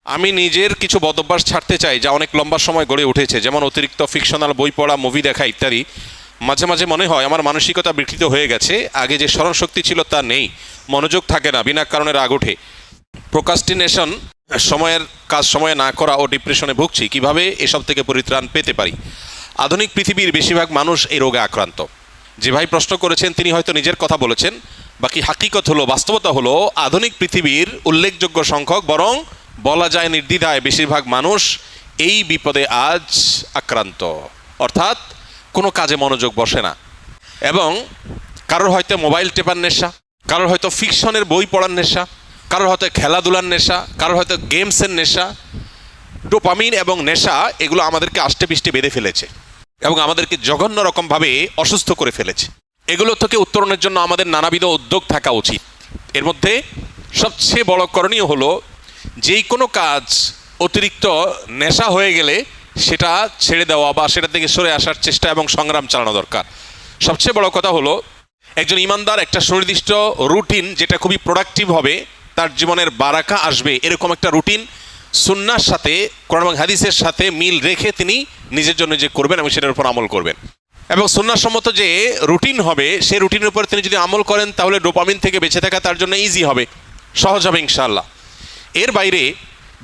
আমি নিজের কিছু বদভ্যাস ছাড়তে চাই যা অনেক লম্বা সময় গড়ে উঠেছে, যেমন অতিরিক্ত ফিকশনাল বই পড়া, মুভি দেখা ইত্যাদি। মাঝে মাঝে মনে হয় আমার মানসিকতা বিকৃত হয়ে গেছে, আগে যে স্মরণশক্তি ছিল তা নেই, মনোযোগ থাকে না, বিনা কারণে রাগ ওঠে, প্রোক্রাস্টিনেশন, সময়ের কাজ সময়ে না করা ও ডিপ্রেশনে ভুগছি। কিভাবে এসব থেকে পরিত্রাণ পেতে পারি? আধুনিক পৃথিবীর বেশিরভাগ মানুষ এই রোগে আক্রান্ত। যে ভাই প্রশ্ন করেছেন তিনি হয়তো নিজের কথা বলেছেন, বাকি হাকিকত হলো, বাস্তবতা হলো আধুনিক পৃথিবীর উল্লেখযোগ্য সংখ্যক, বরং বলা যায় নির্দ্বিধায় বেশিরভাগ মানুষ এই বিপদে আজ আক্রান্ত। অর্থাৎ কোনো কাজে মনোযোগ বসে না, এবং কারোর হয়তো মোবাইল টেপার নেশা, কারোর হয়তো ফিকশনের বই পড়ার নেশা, কারোর হয়তো খেলাধুলার নেশা, কারোর হয়তো গেমসের নেশা। ডোপামিন এবং নেশা এগুলো আমাদেরকে আষ্টে পিষ্টে বেঁধে ফেলেছে এবং আমাদেরকে জঘন্য রকমভাবে অসুস্থ করে ফেলেছে। এগুলো থেকে উত্তরণের জন্য আমাদের নানাবিধ উদ্যোগ থাকা উচিত। এর মধ্যে সবচেয়ে বড় করণীয় হলো যেই কোনো কাজ অতিরিক্ত নেশা হয়ে গেলে সেটা ছেড়ে দেওয়া বা সেটা থেকে সরে আসার চেষ্টা এবং সংগ্রাম চালানো দরকার। সবচেয়ে বড় কথা হলো একজন ইমানদার একটা সুনির্দিষ্ট রুটিন, যেটা খুবই প্রোডাক্টিভ হবে, তার জীবনের বারাকা আসবে, এরকম একটা রুটিন সুন্নাহর সাথে, কোরআন এবং হাদিসের সাথে মিল রেখে তিনি নিজের জন্য যে করবেন এবং সেটার উপর আমল করবেন। এবং সুন্নাহসম্মত যে রুটিন হবে সেই রুটিনের উপর তিনি যদি আমল করেন তাহলে ডোপামিন থেকে বেঁচে থাকা তার জন্য ইজি হবে, সহজ হবে ইনশাআল্লাহ। এর বাইরে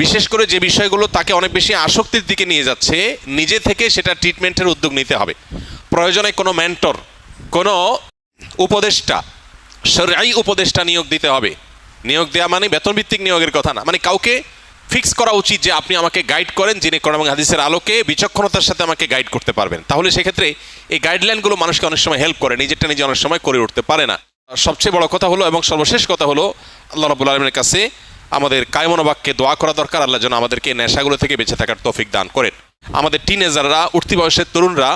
বিশেষ করে যে বিষয়গুলো তাকে অনেক বেশি আসক্তির দিকে নিয়ে যাচ্ছে, নিজে থেকে সেটা ট্রিটমেন্টের উদ্যোগ নিতে হবে। প্রয়োজনে কোনো মেন্টর, কোনো উপদেষ্টা, শরঈ উপদেষ্টা নিয়োগ দিতে হবে। নিয়োগ দেওয়া মানে বেতনভিত্তিক নিয়োগের কথা না, মানে কাউকে ফিক্স করা উচিত যে আপনি আমাকে গাইড করেন, যিনি কোরআন এবং হাদিসের আলোকে বিচক্ষণতার সাথে আমাকে গাইড করতে পারবেন। তাহলে সেক্ষেত্রে এই গাইডলাইনগুলো মানুষকে অনেক সময় হেল্প করে, নিজেরটা নিজে অনেক সময় করে উঠতে পারে না। সবচেয়ে বড় কথা হলো এবং সর্বশেষ কথা হলো আল্লাহ রাব্বুল আলামিনের কাছে আমাদের কায়মনোবাক্যে দোয়া করা দরকার, আল্লাহ যেন আমাদেরকে নেশাগুলো থেকে বেঁচে থাকার তৌফিক দান করেন। আমাদের টিনেজাররা, উঠতি বয়সের তরুণরা,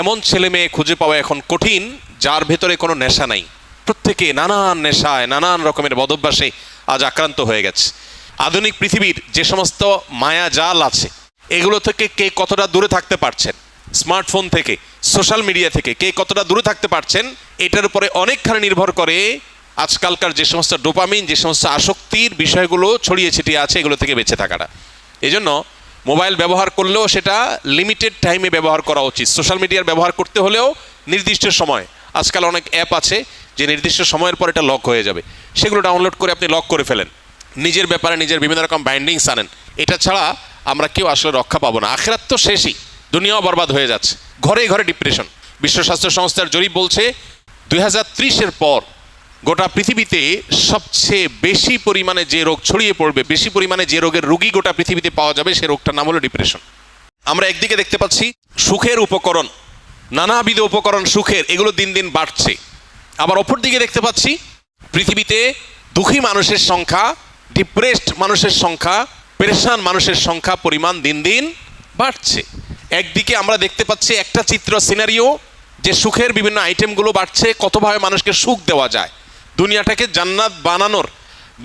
এমন ছেলে মেয়ে খুঁজে পাওয়া এখন কঠিন যার ভেতরে কোনো নেশা নাই। প্রত্যেকে নানান নেশায়, নানান রকমের বদভ্যাসে আজ আক্রান্ত হয়ে গেছে। আধুনিক পৃথিবীর যে সমস্ত মায়া জাল আছে এগুলো থেকে কে কতটা দূরে থাকতে পারছেন, স্মার্টফোন থেকে, সোশ্যাল মিডিয়া থেকে কে কতটা দূরে থাকতে পারছেন, এটার উপরে অনেকখানি নির্ভর করে আজকালকার যে সমস্ত ডোপামিন, যে সমস্ত আসক্তির বিষয়গুলো ছড়িয়ে ছিটিয়ে আছে, এগুলো থেকে বেঁচে থাকাটা। এই জন্য মোবাইল ব্যবহার করলেও সেটা লিমিটেড টাইমে ব্যবহার করা উচিত। সোশ্যাল মিডিয়ার ব্যবহার করতে হলেও নির্দিষ্ট সময়, আজকাল অনেক অ্যাপ আছে যে নির্দিষ্ট সময়ের পর এটা লক হয়ে যাবে, সেগুলো ডাউনলোড করে আপনি লক করে ফেলেন, নিজের ব্যাপারে নিজের বিভিন্ন রকম বাইন্ডিংস আনেন। এটা ছাড়া আমরা কেউ আসলে রক্ষা পাবো না। আখিরাত তো শেষই, দুনিয়াও বরবাদ হয়ে যাচ্ছে, ঘরে ঘরে ডিপ্রেশন। বিশ্ব স্বাস্থ্য সংস্থার জরিপ বলছে 2030-এর পর গোটা পৃথিবীতে সবচেয়ে বেশি পরিমাণে যে রোগ ছড়িয়ে পড়বে, বেশি পরিমাণে যে রোগের রোগী গোটা পৃথিবীতে পাওয়া যাবে, সে রোগটার নাম হলো ডিপ্রেশন। আমরা একদিকে দেখতে পাচ্ছি সুখের উপকরণ, নানাবিধ উপকরণ সুখের, এগুলো দিন দিন বাড়ছে। আবার অপর দিকে দেখতে পাচ্ছি পৃথিবীতে দুঃখী মানুষের সংখ্যা, ডিপ্রেসড মানুষের সংখ্যা, পেরেশান মানুষের সংখ্যা পরিমাণ দিন দিন বাড়ছে। একদিকে আমরা দেখতে পাচ্ছি একটা চিত্র, সিনারিও, যে সুখের বিভিন্ন আইটেমগুলো বাড়ছে, কতভাবে মানুষকে সুখ দেওয়া যায়, দুনিয়াটাকে জান্নাত বানানোর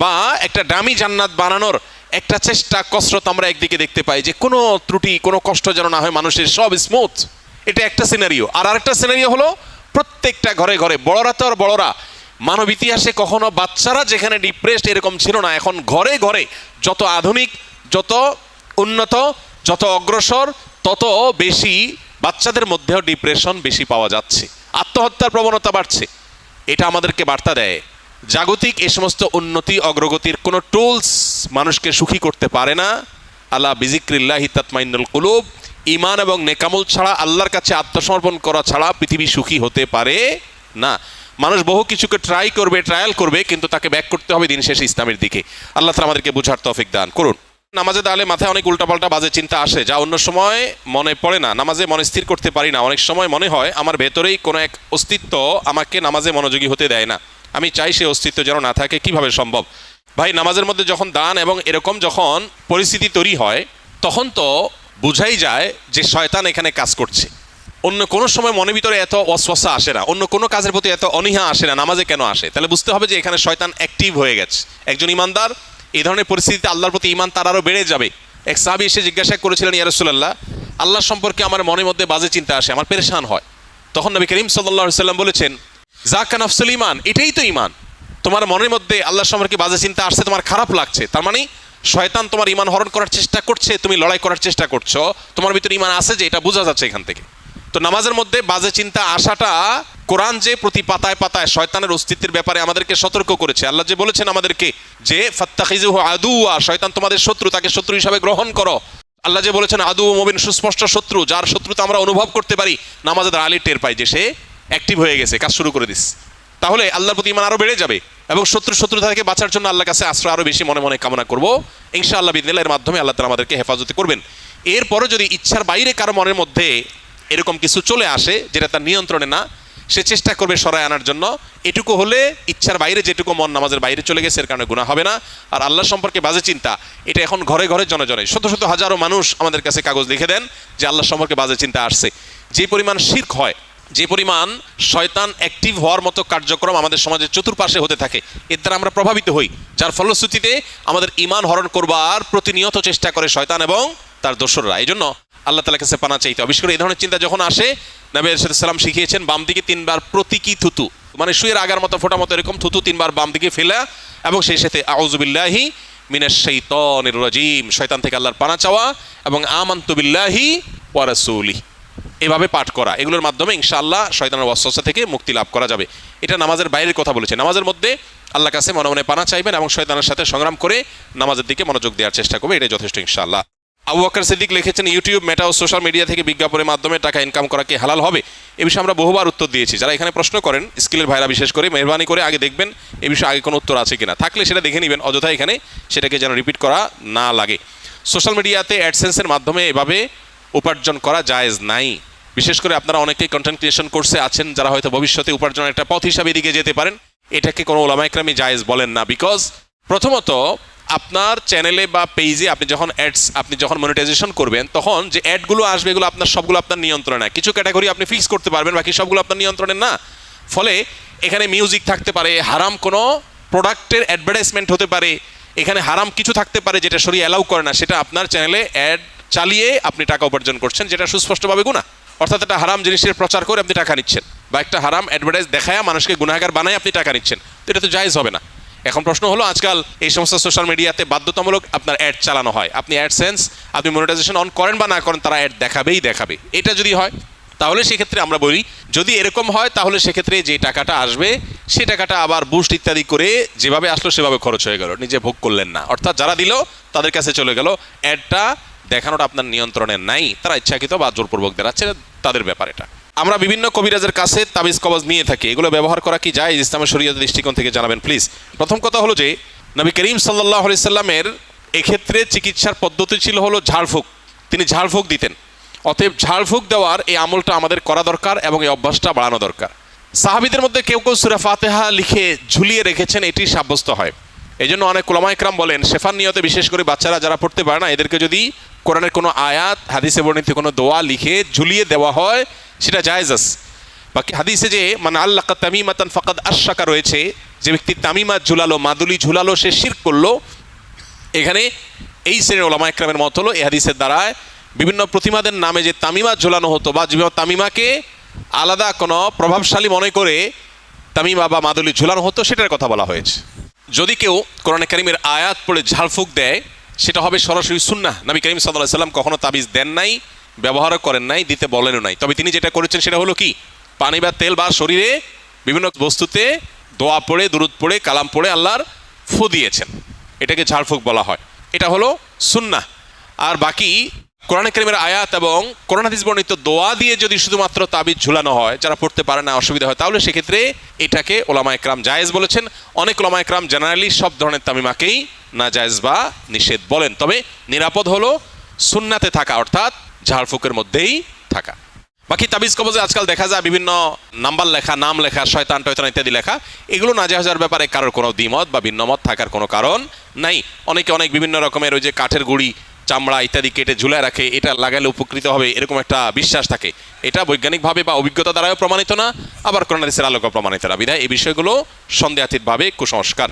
বা একটা দামি জান্নাত বানানোর একটা চেষ্টা, কসরত আমরা একদিকে দেখতে পাই, যে কোনো ত্রুটি, কোনো কষ্ট যেন না হয় মানুষের, সব স্মুথ। এটা একটা সিনারিও। আর আরেকটা সিনারিও হলো প্রত্যেকটা ঘরে ঘরে, বড়রা তো আর বড়রা, মানব ইতিহাসে কখনো বাচ্চারা যেখানে ডিপ্রেসড এরকম ছিল না, এখন ঘরে ঘরে যত আধুনিক, যত উন্নত, যত অগ্রসর, তত বেশি বাচ্চাদের মধ্যেও ডিপ্রেশন বেশি পাওয়া যাচ্ছে, আত্মহত্যার প্রবণতা বাড়ছে। এটা আমাদেরকে বার্তা দেয় জাগতিক এই সমস্ত উন্নতি অগ্রগতির কোনো টুলস মানুষকে সুখী করতে পারে না। আল্লাহ বিজিক্রিল্লাহি তাতমাইন্নুল কুলুব, ঈমান এবং নেকামল ছাড়া, আল্লাহর কাছে আত্মসমর্পণ করা ছাড়া পৃথিবী সুখী হতে পারে না। মানুষ বহু কিছুকে ট্রায়াল করবে, কিন্তু তাকে ব্যাক করতে হবে দিন শেষে ইসলামের দিকে। আল্লাহ তাআলা আমাদেরকে বুঝার তৌফিক দান করুন। নামাজে দাঁড়ালে মাথায় অনেক উল্টাপাল্টা বাজে চিন্তা আসে, যা অন্য সময় মনে পড়ে না। নামাজে মনে স্থির করতে পারি না। অনেক সময় মনে হয় আমার ভেতরেই কোনো এক অস্তিত্ব আমাকে নামাজে মনোযোগী হতে দেয় না। আমি চাই সেই অস্তিত্ব যেন না থাকে। কিভাবে সম্ভব? ভাই, নামাজের মধ্যে যখন দান এবং এরকম যখন পরিস্থিতি তৈরি হয়, তখন তো বুঝাই যায় যে শয়তান এখানে কাজ করছে। অন্য কোনো সময় মনের ভিতরে এত ওয়াসওয়াসা আসে না, অন্য কোনো কাজের প্রতি এত অনীহা আসে না, নামাজে কেন আসে? তাহলে বুঝতে হবে যে এখানে শয়তান অ্যাক্টিভ হয়ে গেছে। একজন ইমানদার এই ধরনের পরিস্থিতিতে আল্লাহর প্রতি ঈমান তার আরও বেড়ে যাবে। এক সাহাবী এসে জিজ্ঞাসা করেছিলেন, ইয়া রাসূলুল্লাহ, আল্লাহ সম্পর্কে আমার মনের মধ্যে বাজে চিন্তা আসে, আমার পেরেশান হয়। তখন নবী করিম সাল্লাল্লাহু আলাইহি ওয়াসাল্লাম বলেছেন, যাকা নাফসুল ঈমান, এটাই তো ঈমান। তোমার মনের মধ্যে আল্লাহ সম্পর্কে বাজে চিন্তা আসছে, তোমার খারাপ লাগছে, তার মানে শয়তান তোমার ঈমান হরণ করার চেষ্টা করছে, তুমি লড়াই করার চেষ্টা করছো, তোমার ভিতরে ঈমান আছে যে এটা বোঝা যাচ্ছে এখান থেকে। তো নামাজের মধ্যে বাজে চিন্তা আসাটা, কোরআন যে প্রতি পাতায় পাতায় শয়তানের অস্তিত্বের ব্যাপারে আমাদেরকে সতর্ক করেছে। আল্লাহ যে বলেছেন আমাদেরকে যে ফাত্তাখিযুহু আদুওয়া, শয়তান তোমাদের শত্রু, তাকে শত্রু হিসাবে গ্রহণ করো। আল্লাহ যে বলেছেন আদু মুবিন, সুস্পষ্ট শত্রু, যার শত্রুতা আমরা অনুভব করতে পারি, নামাজের আলী টের পাই যে সে অ্যাক্টিভ হয়ে গেছে, কাজ শুরু করে দিস। তাহলে আল্লাহর প্রতি ঈমান আরো বেড়ে যাবে এবং শত্রুতা থেকে বাঁচার জন্য আল্লাহর কাছে আশ্রয় আরো বেশি মনে মনে কামনা করব। ইনশাআল্লাহ বিদিনিল্লাহ এর মাধ্যমে আল্লাহ তাআলা আমাদেরকে হেফাজতে করবেন। এরপরও যদি ইচ্ছার বাইরে কারো মনের মধ্যে এরকম কিছু চলে আসে যেটা তার নিয়ন্ত্রণে না, সে চেষ্টা করবে সরায় আনার জন্য। এটুকু হলে ইচ্ছার বাইরে যেটুকু মন নামাজের বাইরে চলে গেছে এর কারণে গুনাহ হবে না। আর আল্লাহ সম্পর্কে বাজে চিন্তা, এটা এখন ঘরে ঘরে জনে জনে শত শত হাজারো মানুষ আমাদের কাছে কাগজ লিখে দেন যে আল্লাহ সম্পর্কে বাজে চিন্তা আসছে। যে পরিমাণ শিরক হয়, যে পরিমাণ শয়তান অ্যাক্টিভ হওয়ার মতো কার্যক্রম আমাদের সমাজের চতুর্পাশে হতে থাকে, এর দ্বারা আমরা প্রভাবিত হই, যার ফলশ্রুতিতে আমাদের ঈমান হরণ করবার প্রতিনিয়ত চেষ্টা করে শয়তান এবং তার দোসররা। এই জন্য আল্লাহ তাআলার কাছে পানা চাইতে। বিশেষ করে এই ধরনের চিন্তা যখন আসে, নবী সাল্লাল্লাহু আলাইহি ওয়াসাল্লাম শিখিয়েছেন বাম দিকে 3 বার প্রতীকী থুতু, মানে শুয়ের আগার মতো ফোঁটা মতো এরকম থুতু 3 বার বাম দিকে ফেলা এবং সেই সাথে আউযু বিল্লাহি মিনাশ শাইতানির রাজিম, শয়তান থেকে আল্লাহর পানা চাওয়া এবং আমানতু বিল্লাহি ওয়া রাসূলিহি, এভাবে পাঠ করা। এগুলোর মাধ্যমে ইনশাআল্লাহ শয়তানের ওয়াসওয়াসা থেকে মুক্তি লাভ করা যাবে। এটা নামাজের বাইরের কথা বলেছে। নামাজের মধ্যে আল্লাহর কাছে মনে মনে পানা চাইবেন এবং শয়তানের সাথে সংগ্রাম করে নামাজের দিকে মনোযোগ দেওয়ার চেষ্টা করবে, এটাই যথেষ্ট ইনশাআল্লাহ। আবু বকর সিদ্দিক লিখেছেন, ইউটিউব, মেটা ও সোশ্যাল মিডিয়া থেকে বিজ্ঞাপনের মাধ্যমে টাকা ইনকাম করা কি হালাল হবে? এ বিষয়ে আমরা বহুবার উত্তর দিয়েছি। যারা এখানে প্রশ্ন করেন, স্কিলের ভাইরা বিশেষ করে, মেহরবানি করে আগে দেখবেন এ বিষয়ে আগে কোনো উত্তর আছে কিনা, থাকলে সেটা দেখে নেবেন, অযথা এখানে সেটাকে যেন রিপিট করা না লাগে। সোশ্যাল মিডিয়াতে অ্যাডসেন্সের মাধ্যমে এভাবে উপার্জন করা জায়েজ নাই। বিশেষ করে আপনারা অনেকেই কন্টেন্ট ক্রিয়েশন কোর্সে আছেন, যারা হয়তো ভবিষ্যতে উপার্জনের একটা পথ হিসাবে এদিকে যেতে পারেন। এটাকে কোনো ওলামা ইকরামই জায়েজ বলেন না। বিকজ প্রথমত আপনার চ্যানেলে বা পেজে আপনি যখন মনিটাইজেশন করবেন, তখন যে অ্যাডগুলো আসবে এগুলো সবগুলো আপনার নিয়ন্ত্রণে না। কিছু ক্যাটাগরি আপনি ফিক্স করতে পারবেন, বাকি সবগুলো আপনার নিয়ন্ত্রণে না। ফলে এখানে মিউজিক থাকতে পারে, হারাম কোনো প্রোডাক্টের অ্যাডভার্টাইজমেন্ট হতে পারে, এখানে হারাম কিছু থাকতে পারে যেটা শরীয়ত অ্যালাউ করে না, সেটা আপনার চ্যানেলে অ্যাড চালিয়ে আপনি টাকা উপার্জন করছেন, যেটা সুস্পষ্টভাবে গুনাহ। অর্থাৎ একটা হারাম জিনিসের প্রচার করে আপনি টাকা নিচ্ছেন, বা একটা হারাম অ্যাডভার্টাইজ দেখায় মানুষকে গুনাহগার বানায় আপনি টাকা নিচ্ছেন, তো এটা তো জায়েজ হবে না। এখন প্রশ্ন হলো, আজকাল এই সমস্ত সোশ্যাল মিডিয়াতে বাধ্যতামূলক আপনার অ্যাড চালানো হয়। আপনি অ্যাডসেন্স, আপনি মনিটাইজেশন অন করেন বা না করেন, তারা অ্যাড দেখাবে। এটা যদি হয় তাহলে সেক্ষেত্রে আমরা বলি, যদি এরকম হয় তাহলে সেক্ষেত্রে যে টাকাটা আসবে সে টাকাটা আবার বুস্ট ইত্যাদি করে যেভাবে আসলো সেভাবে খরচ হয়ে গেল, নিজে ভোগ করলেন না। অর্থাৎ যারা দিল তাদের কাছে চলে গেল, অ্যাডটা দেখানোটা আপনার নিয়ন্ত্রণে নাই, তারা ইচ্ছাকৃত বা জোরপূর্বক দেখাচ্ছে, তাদের ব্যাপার এটা। আমরা বিভিন্ন কবিরাজের কাছে তাবিজ কবজ নিয়ে থাকি, এগুলো ব্যবহার করা কি যায় ইসলামের শরীয়তের দৃষ্টিকোণ থেকে জানাবেন প্লিজ। প্রথম কথা হলো যে নবী করিম সাল্লাল্লাহু আলাইহি সাল্লামের এক্ষেত্রে চিকিৎসার পদ্ধতি ছিল হলো ঝাড়ফুঁক, তিনি ঝাড়ফুঁক দিতেন। অতএব ঝাড়ফুঁক দেওয়ার এই আমলটা আমাদের করা দরকার এবং এই অভ্যাসটা বাড়ানো দরকার। সাহাবীদের মধ্যে কেউ কেউ সূরা ফাতিহা লিখে ঝুলিয়ে রেখেছেন, এটি সাব্যস্ত হয়। এই জন্য অনেক উলামা ইকরাম বলেন, শেফার নিয়তে বিশেষ করে বাচ্চারা যারা পড়তে পারে না, এদেরকে যদি কোরআনের কোনো আয়াত, হাদিসে বর্ণিত কোনো দোয়া লিখে ঝুলিয়ে দেওয়া হয় সেটা জায়েজ আছে। বাকি হাদিসে যে মান আল্লাকা তামিমাতান ফাকাদ আশরাকা রয়েছে, যে ব্যক্তি তামিমা ঝুলালো, মাদুলি ঝুলালো, সে শিরক করলো। এখানে এই শ্রেণীর উলামা ইকরামের মত হলো এই হাদিসের দ্বারায় বিভিন্ন প্রতিমাদের নামে যে তামিমা ঝুলানো হতো, বা তামিমাকে আলাদা কোনো প্রভাবশালী মনে করে তামিমা বা মাদুলি ঝুলানো হতো, সেটার কথা বলা হয়েছে। যদি কেউ কোরআনে কারীমের আয়াত পড়ে ঝাড়ফুঁক দেয়, সেটা হবে সরাসরি সুন্নাহ। নবী করিম সাল্লাল্লাহু আলাইহি সাল্লাম কখনো তাবিজ দেন নাই, ব্যবহারও করেন নাই, দিতে বলেনও নাই। তবে তিনি যেটা করেছেন সেটা হলো কি, পানি বা তেল বা শরীরে বিভিন্ন বস্তুতে দোয়া পড়ে, দুরূদ পড়ে, কালাম পড়ে আল্লাহর ফু দিয়েছেন, এটাকে ঝাড়ফুঁক বলা হয়। এটা হলো সুন্নাহ। আর বাকি কোরআনে কারীমের আয়াত এবং কোরআন হাদিস বর্ণিত দোয়া দিয়ে যদি শুধুমাত্র তাবিজ ঝুলানো হয়, যারা পড়তে পারে না, অসুবিধা হয়, তাহলে সেক্ষেত্রে এটাকে ওলামা ইকরাম জায়েজ বলেছেন। অনেক ওলামা ইকরাম জেনারেলি সব ধরনের তামিমাকেই না জায়েজ বা নিষেধ বলেন। তবে নিরাপদ হলো সুন্নাতে থাকা, অর্থাৎ ঝাড়ফুঁকের মধ্যেই থাকা। বাকি তাবিজ কবজে আজকাল দেখা যায় বিভিন্ন নাম্বার লেখা, নাম লেখা, শয়তান টয়তান ইত্যাদি লেখা, এগুলো নাজায়েজের ব্যাপারে কারোর কোনো দ্বিমত বা ভিন্নমত থাকার কোনো কারণ নাই। অনেকে অনেক বিভিন্ন রকমের ওই যে কাঠের গুঁড়ি, চামড়া ইত্যাদি কেটে ঝুলায় রাখে, এটা লাগালে উপকৃত হবে, এরকম একটা বিশ্বাস থাকে। এটা বৈজ্ঞানিকভাবে বা অভিজ্ঞতা দ্বারাও প্রমাণিত না, আবার কোরআন হাদিসের আলোকেও প্রমাণিত না। বিধায় এই বিষয়গুলো সন্দেহাতীতভাবে কুসংস্কার।